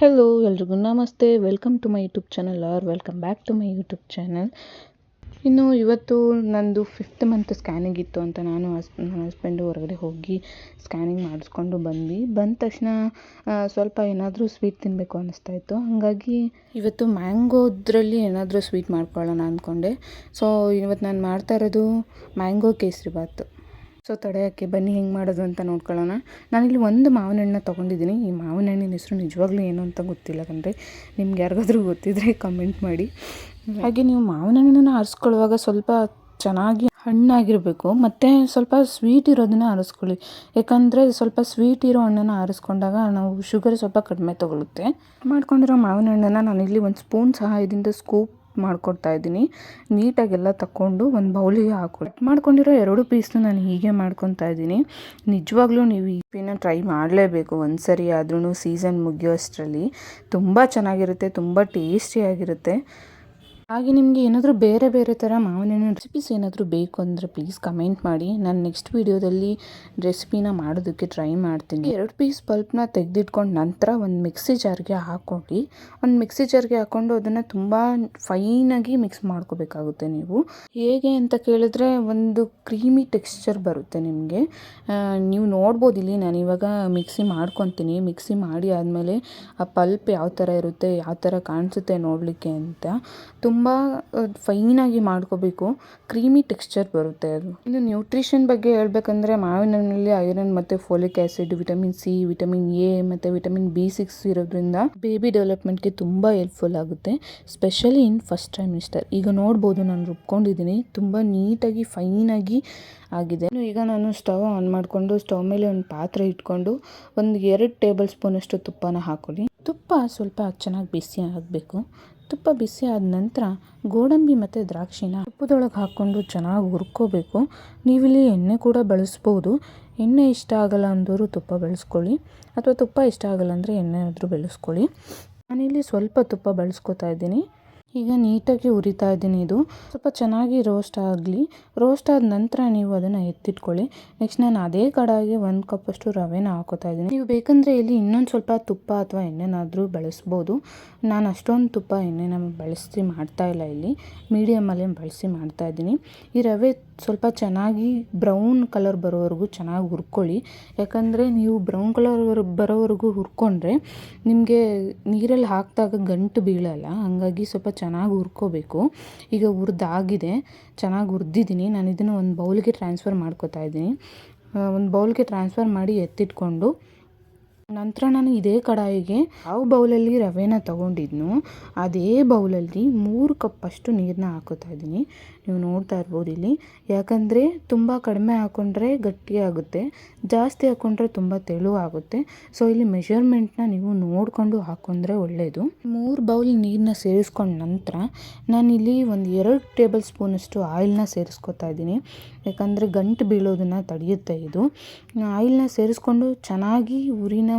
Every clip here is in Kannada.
ಹೆಲೋ ಎಲ್ರಿಗೂ ನಮಸ್ತೆ. Welcome to my YouTube channel or welcome back to my YouTube channel. ಇನ್ನು ಇವತ್ತು ನಂದು 5th ಮಂತ್ ಸ್ಕ್ಯಾನಿಂಗ್ ಇತ್ತು ಅಂತ ನಾನು ನನ್ನ ಹಸ್ಬೆಂಡು ಹೊರಗಡೆ ಹೋಗಿ ಸ್ಕ್ಯಾನಿಂಗ್ ಮಾಡಿಸ್ಕೊಂಡು ಬಂದ ತಕ್ಷಣ ಸ್ವಲ್ಪ ಏನಾದರೂ ಸ್ವೀಟ್ ತಿನ್ನಬೇಕು ಅನ್ನಿಸ್ತಾ ಇತ್ತು. ಹಾಗಾಗಿ ಇವತ್ತು ಮ್ಯಾಂಗೋದ್ರಲ್ಲಿ ಏನಾದರೂ ಸ್ವೀಟ್ ಮಾಡ್ಕೊಳ್ಳೋಣ ಅಂದ್ಕೊಂಡೆ. ಸೊ ಇವತ್ತು ನಾನು ಮಾಡ್ತಾ ಇರೋದು ಮ್ಯಾಂಗೋ ಕೇಸರಿಬಾತ್. ಸೊ ತಡೆಯೋಕ್ಕೆ ಬನ್ನಿ ಹೆಂಗೆ ಮಾಡೋದು ಅಂತ ನೋಡ್ಕೊಳ್ಳೋಣ. ನಾನಿಲ್ಲಿ ಒಂದು ಮಾವಿನ ಹಣ್ಣನ್ನ ತೊಗೊಂಡಿದ್ದೀನಿ. ಈ ಮಾವಿನ ಹಣ್ಣಿನ ಹೆಸರು ನಿಜವಾಗ್ಲೂ ಏನು ಅಂತ ಗೊತ್ತಿಲ್ಲ ಕಣ್ರಿ. ನಿಮ್ಗೆ ಯಾರಿಗಾದ್ರೂ ಗೊತ್ತಿದ್ದರೆ ಕಮೆಂಟ್ ಮಾಡಿ. ಹಾಗೆ ನೀವು ಮಾವಿನ ಹಣ್ಣನ್ನು ಆರಿಸ್ಕೊಳ್ಳುವಾಗ ಸ್ವಲ್ಪ ಚೆನ್ನಾಗಿ ಹಣ್ಣಾಗಿರಬೇಕು, ಮತ್ತು ಸ್ವಲ್ಪ ಸ್ವೀಟ್ ಇರೋದನ್ನ ಆರಿಸ್ಕೊಳ್ಳಿ. ಯಾಕಂದರೆ ಸ್ವಲ್ಪ ಸ್ವೀಟ್ ಇರೋ ಹಣ್ಣನ್ನು ಆರಿಸ್ಕೊಂಡಾಗ ನಾವು ಶುಗರ್ ಸ್ವಲ್ಪ ಕಡಿಮೆ ತೊಗೊಳುತ್ತೆ. ಮಾಡ್ಕೊಂಡಿರೋ ಮಾವಿನ ಹಣ್ಣನ್ನು ನಾನಿಲ್ಲಿ ಒಂದು ಸ್ಪೂನ್ ಸಹಾಯದಿಂದ ಸ್ಕೂಪ್ ಮಾಡ್ಕೊಡ್ತಾ ಇದ್ದೀನಿ. ನೀಟಾಗೆಲ್ಲ ತಗೊಂಡು ಒಂದು ಬೌಲಿಗೆ ಹಾಕಿ ಕಟ್ ಮಾಡ್ಕೊಂಡಿರೋ 2 ಪೀಸ್ನ ನಾನು ಹೀಗೆ ಮಾಡ್ಕೊತಾ ಇದ್ದೀನಿ. ನಿಜವಾಗ್ಲೂ ನೀವು ಈ ಪೀನ ಟ್ರೈ ಮಾಡಲೇಬೇಕು ಒಂದು ಸರಿ ಆದ್ರೂ. ಸೀಸನ್ ಮುಗಿಯೋಷ್ಟರಲ್ಲಿ ತುಂಬ ಚೆನ್ನಾಗಿರುತ್ತೆ, ತುಂಬ ಟೇಸ್ಟಿಯಾಗಿರುತ್ತೆ. ಹಾಗೆ ನಿಮಗೆ ಏನಾದರೂ ಬೇರೆ ಬೇರೆ ಥರ ಮಾವಿನ ಹಣ್ಣಿನ ರೆಸಿಪೀಸ್ ಏನಾದರೂ ಬೇಕು ಅಂದರೆ ಪ್ಲೀಸ್ ಕಮೆಂಟ್ ಮಾಡಿ. ನಾನು ನೆಕ್ಸ್ಟ್ ವೀಡಿಯೋದಲ್ಲಿ ರೆಸಿಪಿನ ಮಾಡೋದಕ್ಕೆ ಟ್ರೈ ಮಾಡ್ತೀನಿ. 2 ಪೀಸ್ ಪಲ್ಪ್ನ ತೆಗೆದಿಟ್ಕೊಂಡು ನಂತರ ಒಂದು ಮಿಕ್ಸಿ ಜಾರ್ಗೆ ಹಾಕ್ಕೊಂಡು ಅದನ್ನು ತುಂಬ ಫೈನಾಗಿ ಮಿಕ್ಸ್ ಮಾಡ್ಕೋಬೇಕಾಗುತ್ತೆ. ನೀವು ಹೇಗೆ ಅಂತ ಕೇಳಿದ್ರೆ ಒಂದು ಕ್ರೀಮಿ ಟೆಕ್ಸ್ಚರ್ ಬರುತ್ತೆ ನಿಮಗೆ. ನೀವು ನೋಡ್ಬೋದು ಇಲ್ಲಿ ನಾನು ಇವಾಗ ಮಿಕ್ಸಿ ಮಾಡ್ಕೊತೀನಿ. ಮಿಕ್ಸಿ ಮಾಡಿ ಆದಮೇಲೆ ಆ ಪಲ್ಪ್ ಯಾವ ಥರ ಇರುತ್ತೆ, ಯಾವ ಥರ ಕಾಣಿಸುತ್ತೆ ನೋಡಲಿಕ್ಕೆ ಅಂತ ತುಂಬ ಫೈನಾಗಿ ಮಾಡ್ಕೋಬೇಕು. ಕ್ರೀಮಿ ಟೆಕ್ಸ್ಚರ್ ಬರುತ್ತೆ ಅದು. ಇನ್ನು ನ್ಯೂಟ್ರಿಷನ್ ಬಗ್ಗೆ ಹೇಳ್ಬೇಕಂದ್ರೆ ಮಾವಿನ ಹಣ್ಣಲ್ಲಿ ಐರನ್ ಮತ್ತು folic acid, vitamin C, vitamin A ಮತ್ತು ವಿಟಮಿನ್ B6 ಇರೋದ್ರಿಂದ ಬೇಬಿ ಡೆವಲಪ್ಮೆಂಟ್ಗೆ ತುಂಬ ಹೆಲ್ಪ್ಫುಲ್ ಆಗುತ್ತೆ, ಸ್ಪೆಷಲಿ ಇನ್ ಫಸ್ಟ್ ಟ್ರೈಮಿಸ್ಟರ್. ಈಗ ನೋಡ್ಬೋದು ನಾನು ರುಬ್ಕೊಂಡಿದ್ದೀನಿ, ತುಂಬ ನೀಟಾಗಿ ಫೈನಾಗಿ ಆಗಿದೆ. ಈಗ ನಾನು ಸ್ಟವ್ ಆನ್ ಮಾಡಿಕೊಂಡು ಸ್ಟವ್ ಮೇಲೆ ಒಂದು ಪಾತ್ರೆ ಇಟ್ಕೊಂಡು ಒಂದು 2 ಟೇಬಲ್ ಸ್ಪೂನಷ್ಟು ತುಪ್ಪನ ಹಾಕೊಳ್ಳಿ. ತುಪ್ಪ ಸ್ವಲ್ಪ ಚೆನ್ನಾಗಿ ಬಿಸಿ ಆಗಬೇಕು. ತುಪ್ಪ ಬಿಸಿ ಆದ ನಂತರ ಗೋಡಂಬಿ ಮತ್ತು ದ್ರಾಕ್ಷಿನ ತುಪ್ಪದೊಳಗೆ ಹಾಕ್ಕೊಂಡು ಚೆನ್ನಾಗಿ ಹುರ್ಕೋಬೇಕು. ನೀವಿಲ್ಲಿ ಎಣ್ಣೆ ಕೂಡ ಬಳಸ್ಬೋದು. ಎಣ್ಣೆ ಇಷ್ಟ ಆಗಲ್ಲ ಅಂದವರು ತುಪ್ಪ ಬಳಸ್ಕೊಳ್ಳಿ, ಅಥವಾ ತುಪ್ಪ ಇಷ್ಟ ಆಗಲ್ಲ ಅಂದರೆ ಎಣ್ಣೆ ಆದರೂ ಬೆಳೆಸ್ಕೊಳ್ಳಿ. ನಾನಿಲ್ಲಿ ಸ್ವಲ್ಪ ತುಪ್ಪ ಬಳಸ್ಕೊತಾ ಇದ್ದೀನಿ. ಈಗ ನೀಟಾಗಿ ಹುರಿತಾ ಇದ್ದೀನಿ. ಇದು ಸ್ವಲ್ಪ ಚೆನ್ನಾಗಿ ರೋಸ್ಟ್ ಆಗಲಿ. ರೋಸ್ಟ್ ಆದ ನಂತರ ನೀವು ಅದನ್ನು ಎತ್ತಿಟ್ಕೊಳ್ಳಿ. ನೆಕ್ಸ್ಟ್ ನಾನು ಅದೇ ಕಡಾಯಿಗೆ 1 ಕಪ್ಪಷ್ಟು ರವೆನ ಹಾಕೋತಾ ಇದ್ದೀನಿ. ನೀವು ಬೇಕಂದರೆ ಇಲ್ಲಿ ಇನ್ನೊಂದು ಸ್ವಲ್ಪ ತುಪ್ಪ ಅಥವಾ ಎಣ್ಣೆನಾದರೂ ಬಳಸ್ಬೋದು. ನಾನು ಅಷ್ಟೊಂದು ತುಪ್ಪ ಎಣ್ಣೆನ ಬಳಸಿ ಮಾಡ್ತಾ ಇಲ್ಲ, ಇಲ್ಲಿ ಮೀಡಿಯಮಲ್ಲೇ ಬಳಸಿ ಮಾಡ್ತಾ ಇದ್ದೀನಿ. ಈ ರವೆ ಸ್ವಲ್ಪ ಚೆನ್ನಾಗಿ ಬ್ರೌನ್ ಕಲರ್ ಬರೋವರೆಗೂ ಚೆನ್ನಾಗಿ ಹುರ್ಕೊಳ್ಳಿ. ಯಾಕಂದರೆ ನೀವು ಬ್ರೌನ್ ಕಲರ್ ಬರೋವರೆಗೂ ಹುರ್ಕೊಂಡ್ರೆ ನಿಮಗೆ ನೀರಲ್ಲಿ ಹಾಕಿದಾಗ ಗಂಟು ಬೀಳಲ್ಲ. ಹಾಗಾಗಿ ಸ್ವಲ್ಪ ಚೆನ್ನಾಗಿ ಹುರ್ಕೋಬೇಕು. ಈಗ ಹುರಿದಾಗಿದೆ, ಚೆನ್ನಾಗಿ ಹುರಿದಿದ್ದೀನಿ. ನಾನು ಇದನ್ನು ಒಂದು ಬೌಲ್ಗೆ ಟ್ರಾನ್ಸ್ಫರ್ ಮಾಡ್ಕೋತಾ ಇದ್ದೀನಿ. ಒಂದು ಬೌಲ್ಗೆ ಟ್ರಾನ್ಸ್ಫರ್ ಮಾಡಿ ಎತ್ತಿಟ್ಕೊಂಡು ನಂತರ ನಾನು ಇದೇ ಕಡಾಯಿಗೆ ಯಾವ ಬೌಲಲ್ಲಿ ರವೆನ ತೊಗೊಂಡಿದ್ನೋ ಅದೇ ಬೌಲಲ್ಲಿ 3 ಕಪ್ಪಷ್ಟು ನೀರನ್ನ ಹಾಕೋತಾ ಇದ್ದೀನಿ. ನೀವು ನೋಡ್ತಾ ಇರ್ಬೋದು ಇಲ್ಲಿ. ಯಾಕಂದರೆ ತುಂಬ ಕಡಿಮೆ ಹಾಕ್ಕೊಂಡ್ರೆ ಗಟ್ಟಿಯಾಗುತ್ತೆ, ಜಾಸ್ತಿ ಹಾಕ್ಕೊಂಡ್ರೆ ತುಂಬ ತೆಳುವಾಗುತ್ತೆ. ಸೊ ಇಲ್ಲಿ ಮೆಷರ್ಮೆಂಟ್ನ ನೀವು ನೋಡಿಕೊಂಡು ಹಾಕ್ಕೊಂಡ್ರೆ ಒಳ್ಳೆಯದು. 3 ಬೌಲ್ ನೀರನ್ನ ಸೇರಿಸ್ಕೊಂಡ ನಂತರ ನಾನಿಲ್ಲಿ ಒಂದು 2 ಟೇಬಲ್ ಸ್ಪೂನಷ್ಟು ಆಯಿಲ್ನ ಸೇರಿಸ್ಕೊತಾ ಇದ್ದೀನಿ. ಯಾಕಂದರೆ ಗಂಟು ಬೀಳೋದನ್ನು ತಡೆಯುತ್ತೆ ಇದು. ಆಯಿಲ್ನ ಸೇರಿಸ್ಕೊಂಡು ಚೆನ್ನಾಗಿ ಉರಿನ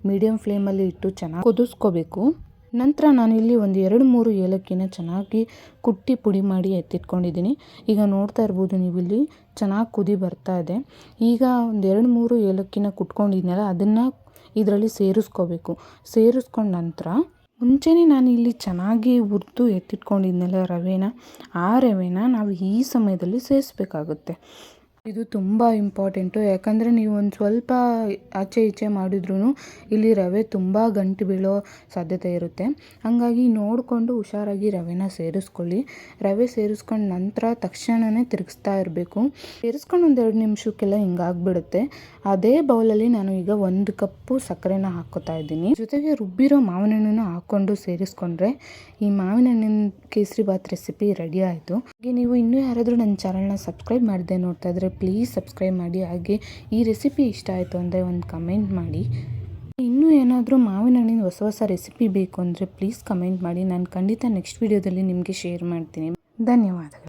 ಮೀಡಿಯಮ್ ಫ್ಲೇಮಲ್ಲಿ ಇಟ್ಟು ಚೆನ್ನಾಗಿ ಕುದಿಸ್ಕೋಬೇಕು. ನಂತರ ನಾನಿಲ್ಲಿ ಒಂದು 2-3 ಏಲಕ್ಕಿನ ಚೆನ್ನಾಗಿ ಕುಟ್ಟಿ ಪುಡಿ ಮಾಡಿ ಎತ್ತಿಟ್ಕೊಂಡಿದ್ದೀನಿ. ಈಗ ನೋಡ್ತಾ ಇರ್ಬೋದು ನೀವು ಇಲ್ಲಿ ಚೆನ್ನಾಗಿ ಕುದಿ ಬರ್ತಾ ಇದೆ. ಈಗ ಒಂದು 2-3 ಏಲಕ್ಕಿನ ಕುಟ್ಕೊಂಡಿದ್ನಲ್ಲ ಅದನ್ನು ಇದರಲ್ಲಿ ಸೇರಿಸ್ಕೋಬೇಕು. ಸೇರಿಸ್ಕೊಂಡ ನಂತರ ಮುಂಚೆನೇ ನಾನು ಇಲ್ಲಿ ಚೆನ್ನಾಗಿ ಹುರಿದು ಎತ್ತಿಟ್ಕೊಂಡಿದ್ನಲ್ಲ ರವೆನ, ಆ ರವೆನ ನಾವು ಈ ಸಮಯದಲ್ಲಿ ಸೇರಿಸ್ಬೇಕಾಗುತ್ತೆ. ಇದು ತುಂಬ ಇಂಪಾರ್ಟೆಂಟು. ಯಾಕಂದರೆ ನೀವು ಒಂದು ಸ್ವಲ್ಪ ಆಚೆ ಈಚೆ ಮಾಡಿದ್ರೂ ಇಲ್ಲಿ ರವೆ ತುಂಬ ಗಂಟು ಬೀಳೋ ಸಾಧ್ಯತೆ ಇರುತ್ತೆ. ಹಾಗಾಗಿ ನೋಡಿಕೊಂಡು ಹುಷಾರಾಗಿ ರವೆನ ಸೇರಿಸ್ಕೊಳ್ಳಿ. ರವೆ ಸೇರಿಸ್ಕೊಂಡು ನಂತರ ತಕ್ಷಣವೇ ತಿರುಗಿಸ್ತಾ ಇರಬೇಕು. ಸೇರಿಸ್ಕೊಂಡು ಒಂದು 2 ನಿಮಿಷಕ್ಕೆಲ್ಲ ಹಿಂಗಾಗ್ಬಿಡುತ್ತೆ. ಅದೇ ಬೌಲಲ್ಲಿ ನಾನು ಈಗ 1 ಕಪ್ಪು ಸಕ್ಕರೆನ ಹಾಕ್ಕೋತಾ ಇದ್ದೀನಿ. ಜೊತೆಗೆ ರುಬ್ಬಿರೋ ಮಾವಿನ ಹಣ್ಣನ್ನು ಹಾಕ್ಕೊಂಡು ಸೇರಿಸ್ಕೊಂಡ್ರೆ ಈ ಮಾವಿನ ಹಣ್ಣಿನ ಕೇಸರಿಬಾತ್ ರೆಸಿಪಿ ರೆಡಿ ಆಯಿತು. ಹಾಗೆ ನೀವು ಇನ್ನೂ ಯಾರಾದರೂ ನನ್ನ ಚಾನಲ್ನ ಸಬ್ಸ್ಕ್ರೈಬ್ ಮಾಡದೆ ನೋಡ್ತಾ ಇದ್ದರೆ ಪ್ಲೀಸ್ ಸಬ್ಸ್ಕ್ರೈಬ್ ಮಾಡಿ. ಹಾಗೆ ಈ ರೆಸಿಪಿ ಇಷ್ಟ ಆಯಿತು ಅಂದರೆ ಒಂದು ಕಮೆಂಟ್ ಮಾಡಿ. ಇನ್ನೂ ಏನಾದರೂ ಮಾವಿನ ಹಣ್ಣಿನ ಹೊಸ ರೆಸಿಪಿ ಬೇಕು ಅಂದರೆ ಪ್ಲೀಸ್ ಕಮೆಂಟ್ ಮಾಡಿ. ನಾನು ಖಂಡಿತ ನೆಕ್ಸ್ಟ್ ವೀಡಿಯೋದಲ್ಲಿ ನಿಮಗೆ ಶೇರ್ ಮಾಡ್ತೀನಿ. ಧನ್ಯವಾದಗಳು.